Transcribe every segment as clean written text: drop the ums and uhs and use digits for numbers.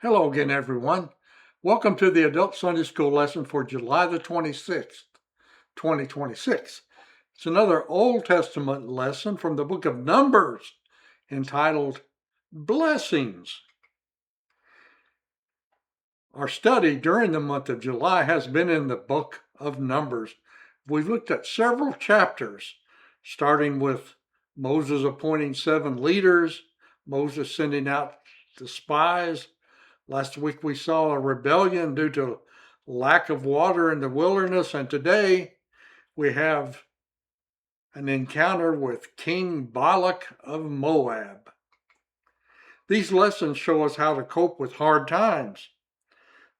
Hello again, everyone. Welcome to the Adult Sunday School lesson for July the 26th, 2026. It's another Old Testament lesson from the book of Numbers entitled Blessings. Our study during the month of July has been in the book of Numbers. We've looked at several chapters, starting with Moses appointing 7 leaders, Moses sending out the spies. Last week we saw a rebellion due to lack of water in the wilderness, and today we have an encounter with King Balak of Moab. These lessons show us how to cope with hard times.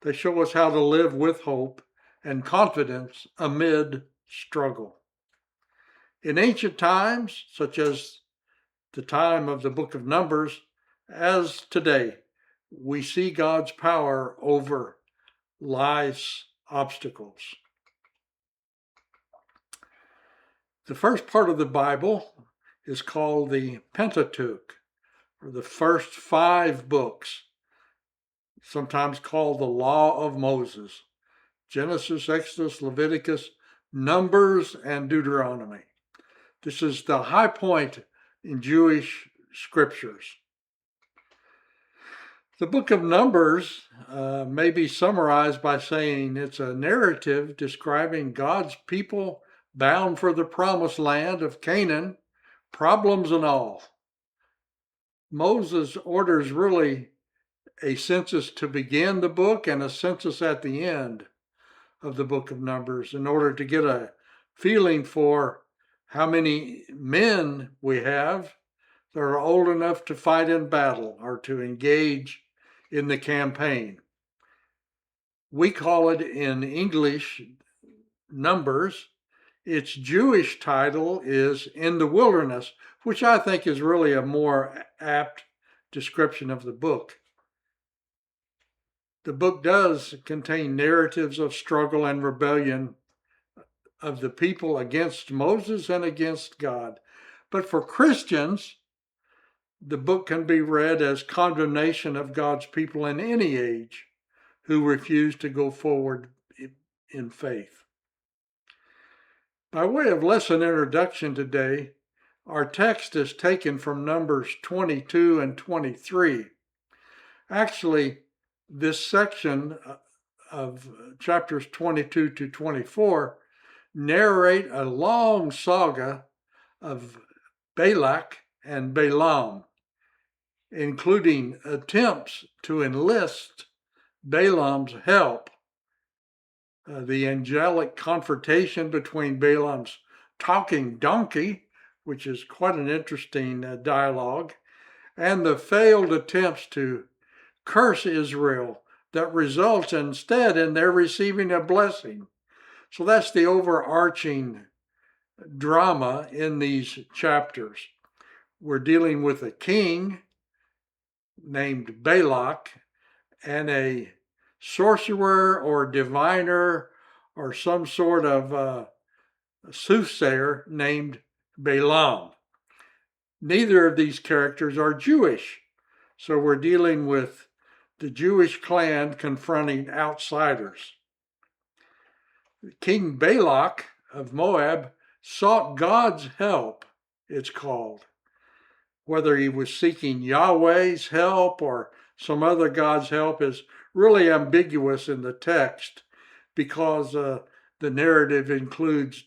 They show us how to live with hope and confidence amid struggle. In ancient times, such as the time of the book of Numbers, as today, we see God's power over life's obstacles. The first part of the Bible is called the Pentateuch, or the first 5 books, sometimes called the Law of Moses: Genesis, Exodus, Leviticus, Numbers, and Deuteronomy. This is the high point in Jewish scriptures. The book of Numbers may be summarized by saying it's a narrative describing God's people bound for the promised land of Canaan, problems and all. Moses orders really a census to begin the book and a census at the end of the book of Numbers in order to get a feeling for how many men we have that are old enough to fight in battle or to engage in the campaign. We call it in English Numbers. Its Jewish title is In the Wilderness, which I think is really a more apt description of the book. The book does contain narratives of struggle and rebellion of the people against Moses and against God. But for Christians, the book can be read as condemnation of God's people in any age who refuse to go forward in faith. By way of lesson introduction today, our text is taken from Numbers 22 and 23. Actually, this section of chapters 22 to 24 narrate a long saga of Balak and Balaam, including attempts to enlist Balaam's help, the angelic confrontation between Balaam's talking donkey, which is quite an interesting dialogue, and the failed attempts to curse Israel that results instead in their receiving a blessing. So that's the overarching drama in these chapters. We're dealing with a king named Balak and a sorcerer or diviner or some sort of soothsayer named Balaam. Neither of these characters are Jewish, so we're dealing with the Jewish clan confronting outsiders. King Balak of Moab sought God's help, it's called. Whether he was seeking Yahweh's help or some other God's help is really ambiguous in the text because the narrative includes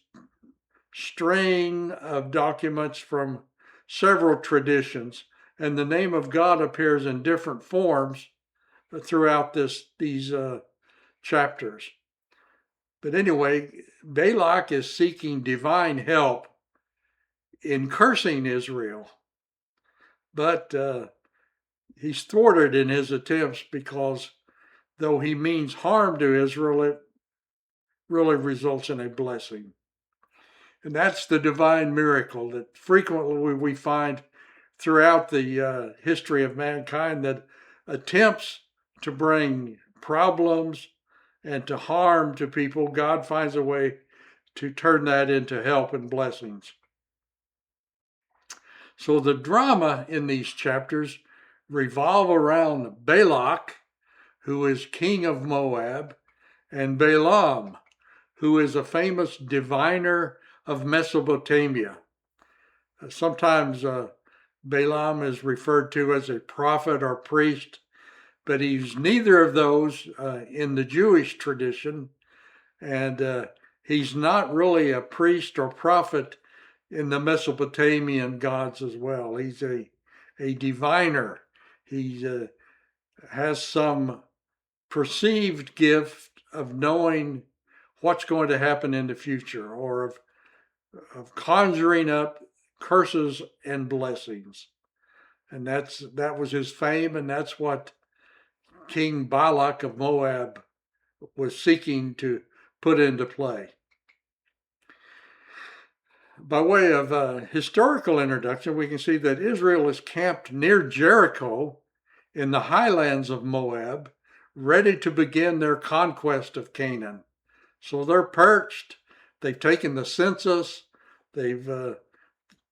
string of documents from several traditions, and the name of God appears in different forms throughout these chapters. But anyway, Balak is seeking divine help in cursing Israel, but he's thwarted in his attempts because though he means harm to Israel, it really results in a blessing. And that's the divine miracle that frequently we find throughout the history of mankind, that attempts to bring problems and to harm to people, God finds a way to turn that into help and blessings. So the drama in these chapters revolve around Balak, who is king of Moab, and Balaam, who is a famous diviner of Mesopotamia. Sometimes Balaam is referred to as a prophet or priest, but he's neither of those in the Jewish tradition, and he's not really a priest or prophet in the Mesopotamian gods as well. He's a diviner. He has some perceived gift of knowing what's going to happen in the future, or of conjuring up curses and blessings. And that was his fame, and that's what King Balak of Moab was seeking to put into play. By way of historical introduction, we can see that Israel is camped near Jericho in the highlands of Moab, ready to begin their conquest of Canaan. So they're perched, they've taken the census, they've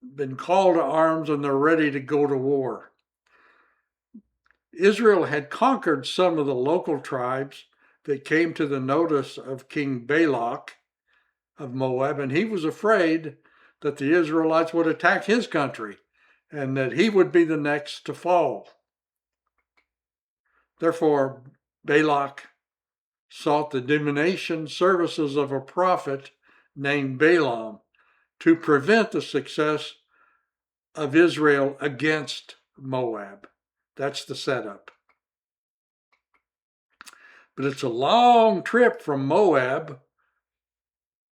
been called to arms, and they're ready to go to war. Israel had conquered some of the local tribes that came to the notice of King Balak of Moab, and he was afraid that the Israelites would attack his country and that he would be the next to fall. Therefore, Balak sought the divination services of a prophet named Balaam to prevent the success of Israel against Moab. That's the setup. But it's a long trip from Moab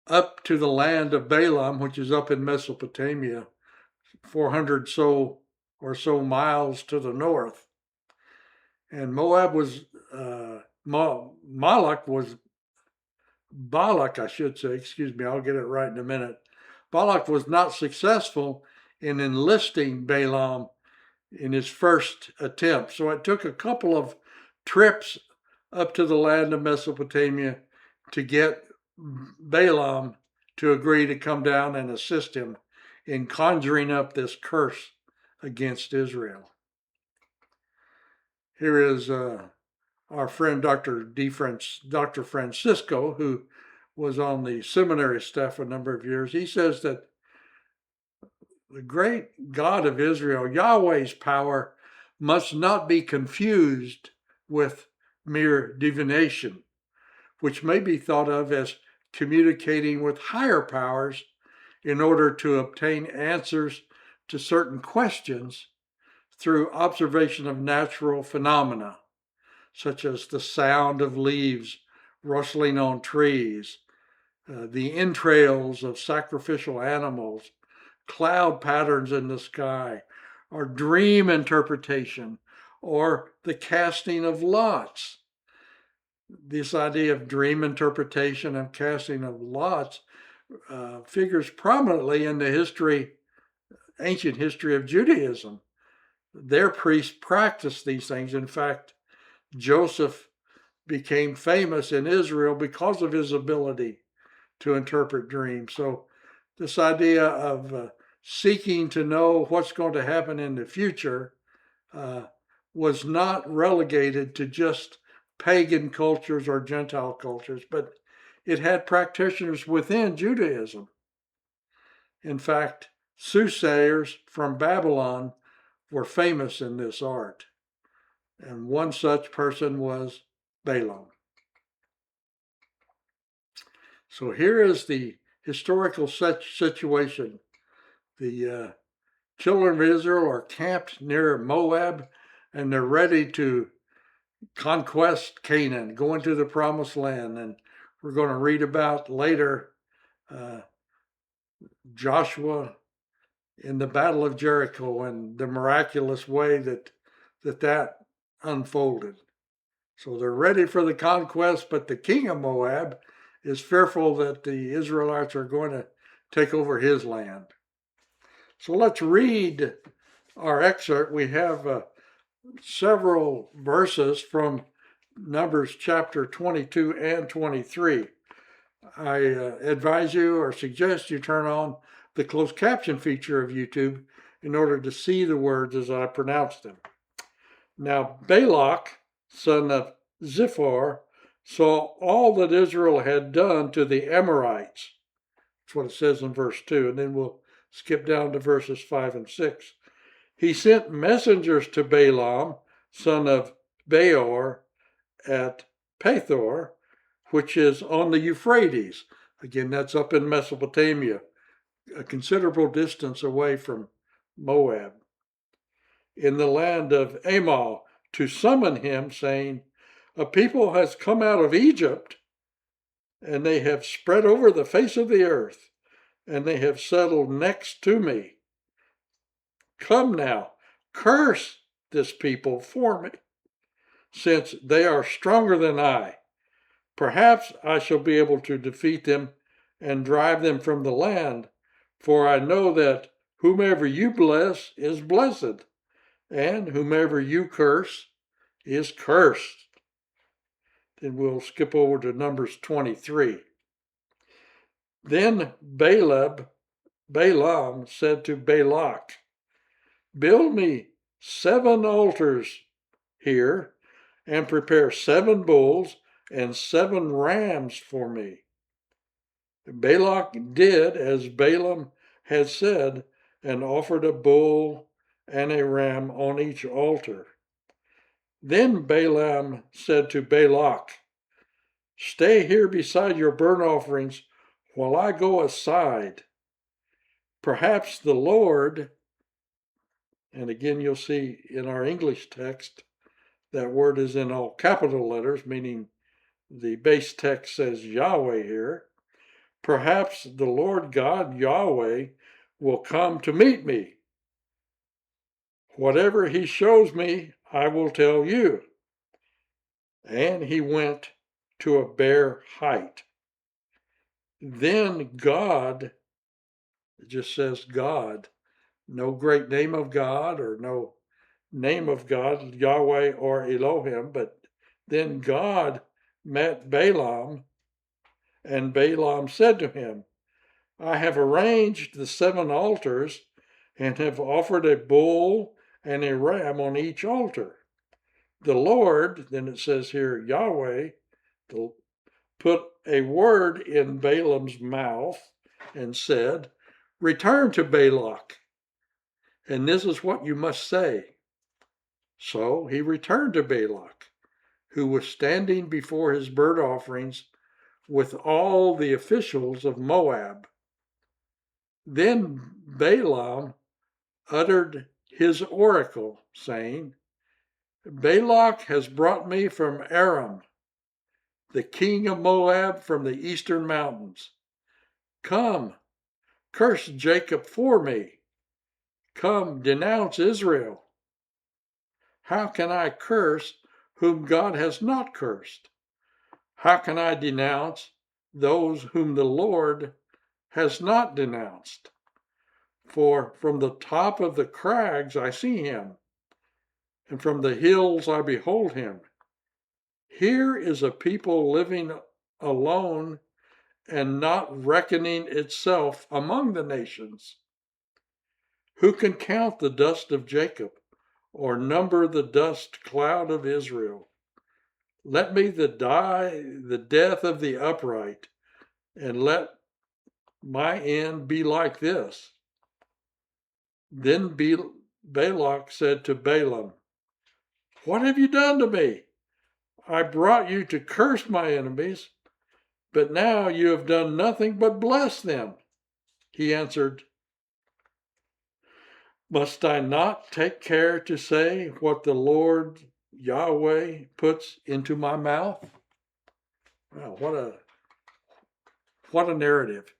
up to the land of Balaam, which is up in Mesopotamia, 400 or so miles to the north. And Moab was, Balak, I should say, excuse me, I'll get it right in a minute. Balak was not successful in enlisting Balaam in his first attempt. So it took a couple of trips up to the land of Mesopotamia to get Balaam to agree to come down and assist him in conjuring up this curse against Israel. Here is our friend Dr. Francisco, who was on the seminary staff a number of years. He says that the great God of Israel, Yahweh's power, must not be confused with mere divination, which may be thought of as communicating with higher powers in order to obtain answers to certain questions through observation of natural phenomena, such as the sound of leaves rustling on trees, the entrails of sacrificial animals, cloud patterns in the sky, or dream interpretation, or the casting of lots. This idea of dream interpretation and casting of lots figures prominently in the ancient history of Judaism. Their priests practiced these things. In fact, Joseph became famous in Israel because of his ability to interpret dreams. So this idea of seeking to know what's going to happen in the future was not relegated to just pagan cultures or Gentile cultures, but it had practitioners within Judaism. In fact, soothsayers from Babylon were famous in this art, and one such person was Balaam. So here is the historical situation. The children of Israel are camped near Moab, and they're ready to conquest Canaan, go into the promised land. And we're going to read about later Joshua in the Battle of Jericho and the miraculous way that unfolded. So they're ready for the conquest, but the king of Moab is fearful that the Israelites are going to take over his land. So let's read our excerpt. We have several verses from Numbers chapter 22 and 23. I advise you or suggest you turn on the closed caption feature of YouTube in order to see the words as I pronounce them. Now, Balak, son of Ziphar saw all that Israel had done to the Amorites. That's what it says in verse 2, and then we'll skip down to verses 5 and 6. He sent messengers to Balaam, son of Beor, at Pethor, which is on the Euphrates. Again, that's up in Mesopotamia, a considerable distance away from Moab, in the land of Amal, to summon him, saying, a people has come out of Egypt, and they have spread over the face of the earth, and they have settled next to me. Come now, curse this people for me, since they are stronger than I. Perhaps I shall be able to defeat them and drive them from the land, for I know that whomever you bless is blessed, and whomever you curse is cursed. Then we'll skip over to Numbers 23. Then Balaam said to Balak, build me 7 altars here, and prepare 7 bulls and 7 rams for me. Balak did as Balaam had said, and offered a bull and a ram on each altar. Then Balaam said to Balak, stay here beside your burnt offerings while I go aside. Perhaps the Lord, and again you'll see in our English text, that word is in all capital letters, meaning the base text says Yahweh here. Perhaps the Lord God, Yahweh, will come to meet me. Whatever he shows me, I will tell you. And he went to a bare height. Then God, it just says God, no great name of God or no name of God, Yahweh or Elohim, but then God met Balaam, and Balaam said to him, I have arranged the 7 altars and have offered a bull and a ram on each altar. The Lord, then it says here, Yahweh, put a word in Balaam's mouth and said, return to Balak, and this is what you must say. So he returned to Balak, who was standing before his burnt offerings with all the officials of Moab. Then Balaam uttered his oracle, saying, Balak has brought me from Aram, the king of Moab from the eastern mountains. Come, curse Jacob for me. Come, denounce Israel. How can I curse whom God has not cursed? How can I denounce those whom the Lord has not denounced? For from the top of the crags I see him, and from the hills I behold him. Here is a people living alone and not reckoning itself among the nations. Who can count the dust of Jacob or number the dust cloud of Israel? Let me the death of the upright, and let my end be like this. Then Balak said to Balaam, what have you done to me? I brought you to curse my enemies, but now you have done nothing but bless them. He answered, must I not take care to say what the Lord Yahweh puts into my mouth? Well, what a narrative.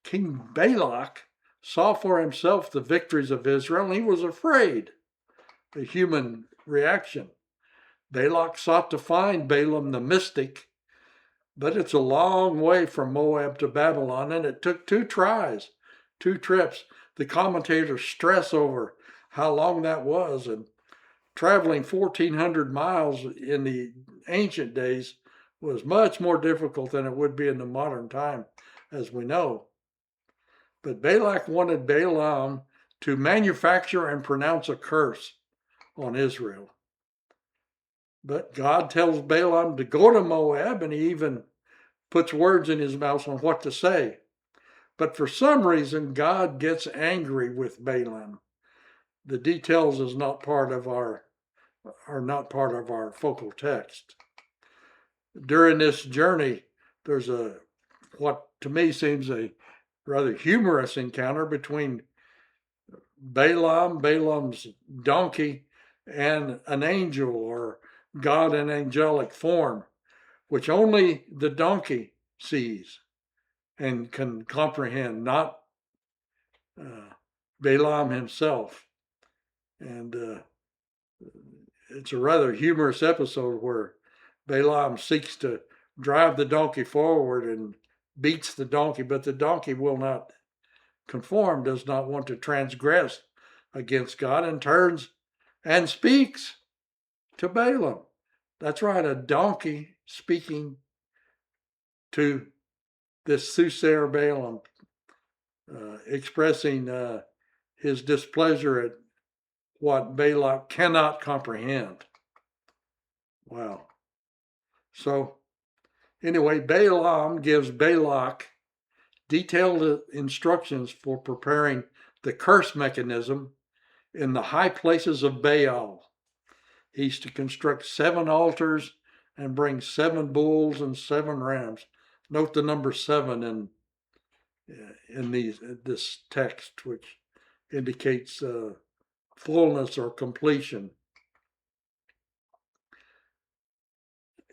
King Balak saw for himself the victories of Israel, and he was afraid. A human reaction. Balak sought to find Balaam the mystic, but it's a long way from Moab to Babylon, and it took 2 tries, 2 trips. The commentators stress over how long that was, and traveling 1,400 miles in the ancient days was much more difficult than it would be in the modern time, as we know. But Balak wanted Balaam to manufacture and pronounce a curse on Israel. But God tells Balaam to go to Moab, and he even puts words in his mouth on what to say. But for some reason, God gets angry with Balaam. The details are not part of our focal text. During this journey, there's what to me seems a rather humorous encounter between Balaam's donkey, and an angel or God in angelic form, which only the donkey sees and can comprehend, not Balaam himself. And it's a rather humorous episode where Balaam seeks to drive the donkey forward and beats the donkey, but the donkey will not conform, does not want to transgress against God, and turns and speaks to Balaam. That's right, a donkey speaking to this soothsayer Balaam, expressing his displeasure at what Balak cannot comprehend. Wow. So anyway, Balaam gives Balak detailed instructions for preparing the curse mechanism in the high places of Baal. He's to construct 7 altars and bring 7 bulls and 7 rams. Note the number 7 in this text, which indicates fullness or completion.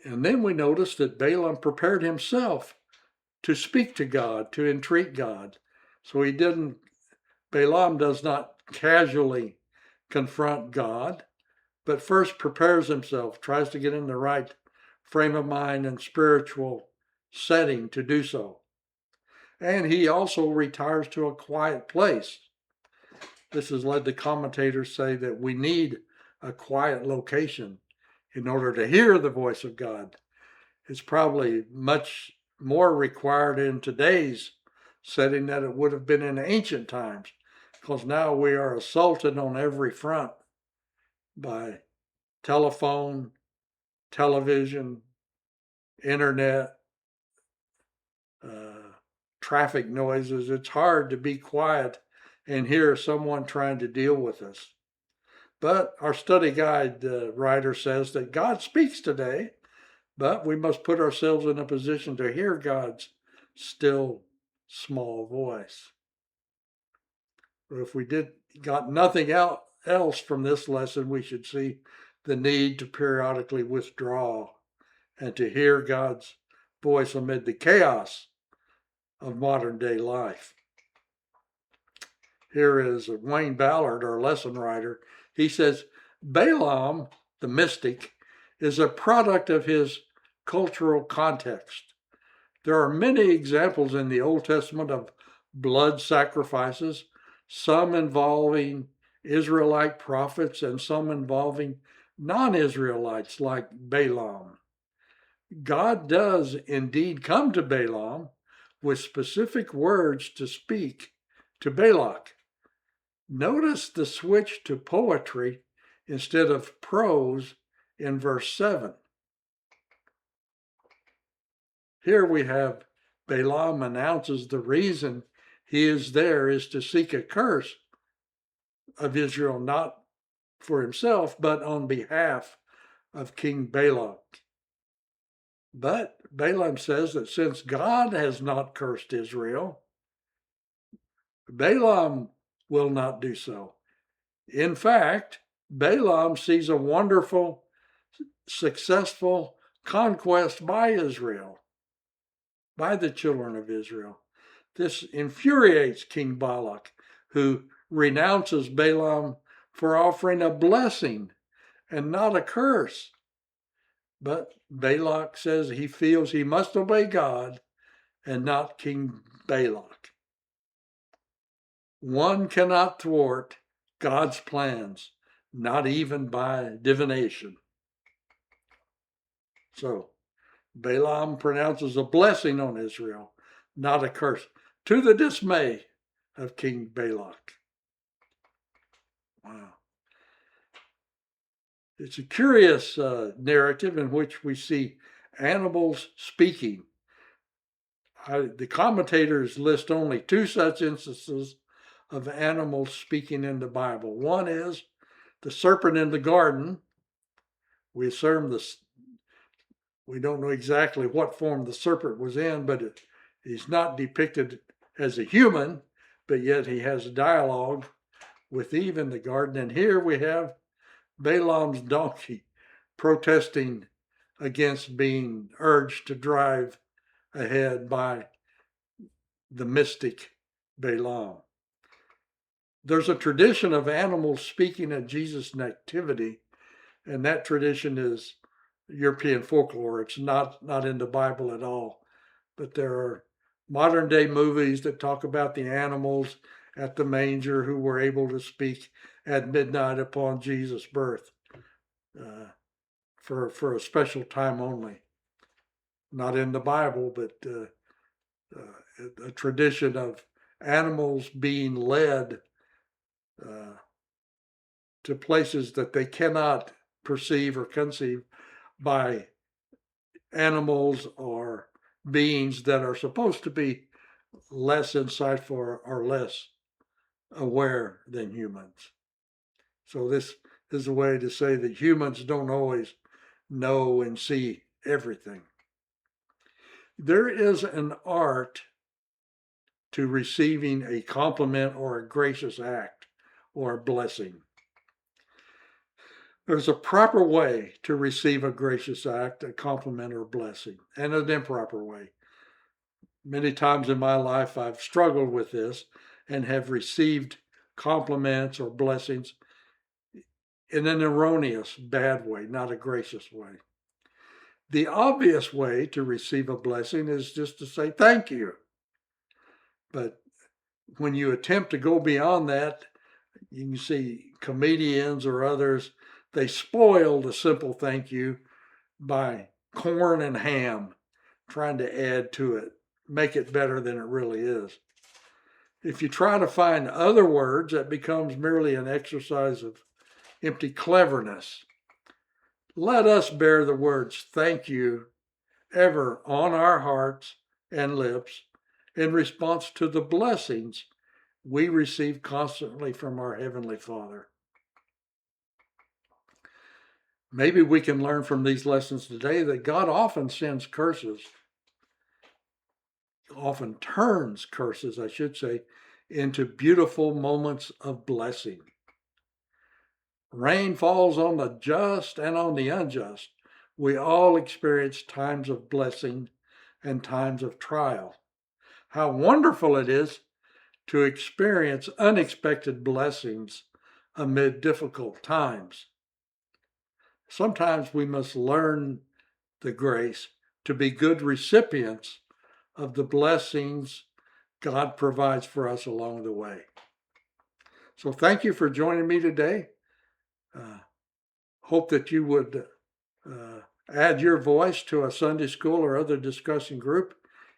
And then we notice that Balaam prepared himself to speak to God, to entreat God. So Balaam does not casually confront God, but first prepares himself, tries to get in the right frame of mind and spiritual setting to do so. And he also retires to a quiet place. This has led the commentators say that we need a quiet location in order to hear the voice of God. It's probably much more required in today's setting than it would have been in ancient times, because now we are assaulted on every front by telephone, television, internet, traffic noises. It's hard to be quiet and hear someone trying to deal with us. But our study guide writer says that God speaks today, but we must put ourselves in a position to hear God's still small voice. But if we got nothing else from this lesson, we should see the need to periodically withdraw and to hear God's voice amid the chaos of modern day life. Here is Wayne Ballard, our lesson writer. He says, Balaam, the mystic, is a product of his cultural context. There are many examples in the Old Testament of blood sacrifices, some involving Israelite prophets and some involving non-Israelites like Balaam. God does indeed come to Balaam with specific words to speak to Balak. Notice the switch to poetry instead of prose in verse 7. Here we have Balaam announces the reason he is there is to seek a curse of Israel, not for himself, but on behalf of King Balak. But Balaam says that since God has not cursed Israel, Balaam will not do so. In fact, Balaam sees a wonderful, successful conquest by Israel, by the children of Israel. This infuriates King Balak, who renounces Balaam for offering a blessing and not a curse. But Balak says he feels he must obey God and not King Balak. One cannot thwart God's plans, not even by divination. So Balaam pronounces a blessing on Israel, not a curse, to the dismay of King Balak. Wow. It's a curious narrative in which we see animals speaking. The commentators list only two such instances of animals speaking in the Bible. One is the serpent in the garden. We don't know exactly what form the serpent was in, but he's not depicted as a human, but yet he has a dialogue with Eve in the garden. And here we have Balaam's donkey protesting against being urged to drive ahead by the mystic Balaam. There's a tradition of animals speaking at Jesus' nativity, and that tradition is European folklore. It's not in the Bible at all. But there are modern day movies that talk about the animals at the manger who were able to speak at midnight upon Jesus' birth for a special time only. Not in the Bible, but a tradition of animals being led to places that they cannot perceive or conceive by animals or beings that are supposed to be less insightful or less aware than humans. So this is a way to say that humans don't always know and see everything. There is an art to receiving a compliment or a gracious act or a blessing. There's a proper way to receive a gracious act, a compliment, or a blessing, and an improper way. Many times in my life, I've struggled with this and have received compliments or blessings in an erroneous, bad way, not a gracious way. The obvious way to receive a blessing is just to say thank you. But when you attempt to go beyond that, you can see comedians or others, they spoil the simple thank you by corn and ham, trying to add to it, make it better than it really is. If you try to find other words, that becomes merely an exercise of empty cleverness. Let us bear the words thank you ever on our hearts and lips in response to the blessings we receive constantly from our Heavenly Father. Maybe we can learn from these lessons today that God often sends curses, often turns curses, I should say, into beautiful moments of blessing. Rain falls on the just and on the unjust. We all experience times of blessing and times of trial. How wonderful it is to experience unexpected blessings amid difficult times. Sometimes we must learn the grace to be good recipients of the blessings God provides for us along the way. So thank you for joining me today. Hope that you would add your voice to a Sunday school or other discussion group,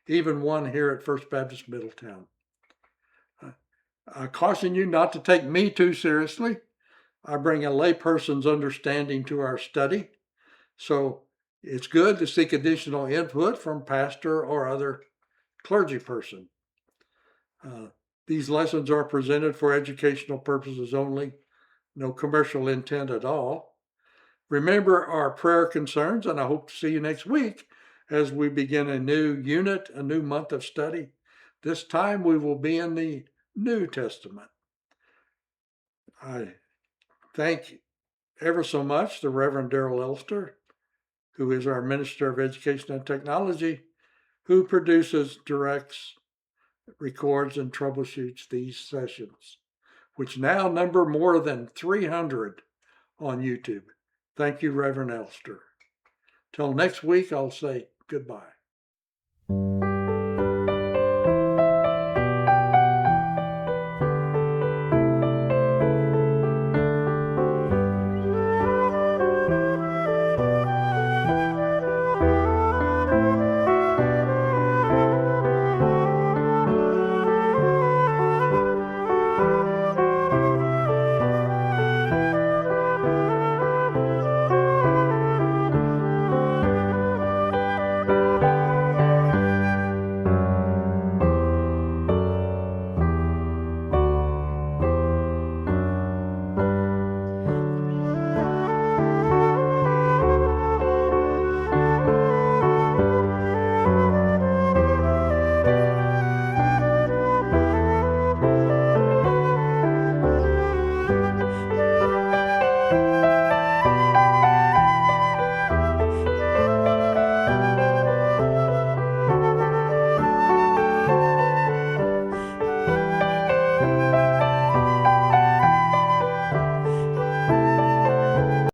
even one here at First Baptist Middletown. I caution you not to take me too seriously. I bring a layperson's understanding to our study. So it's good to seek additional input from pastor or other clergy person. These lessons are presented for educational purposes only, no commercial intent at all. Remember our prayer concerns, and I hope to see you next week as we begin a new unit, a new month of study. This time we will be in the New Testament. I thank ever so much the Reverend Darrell Elster, who is our Minister of Education and Technology, who produces, directs, records, and troubleshoots these sessions, which now number more than 300 on YouTube. Thank you, Reverend Elster. Till next week, I'll say goodbye.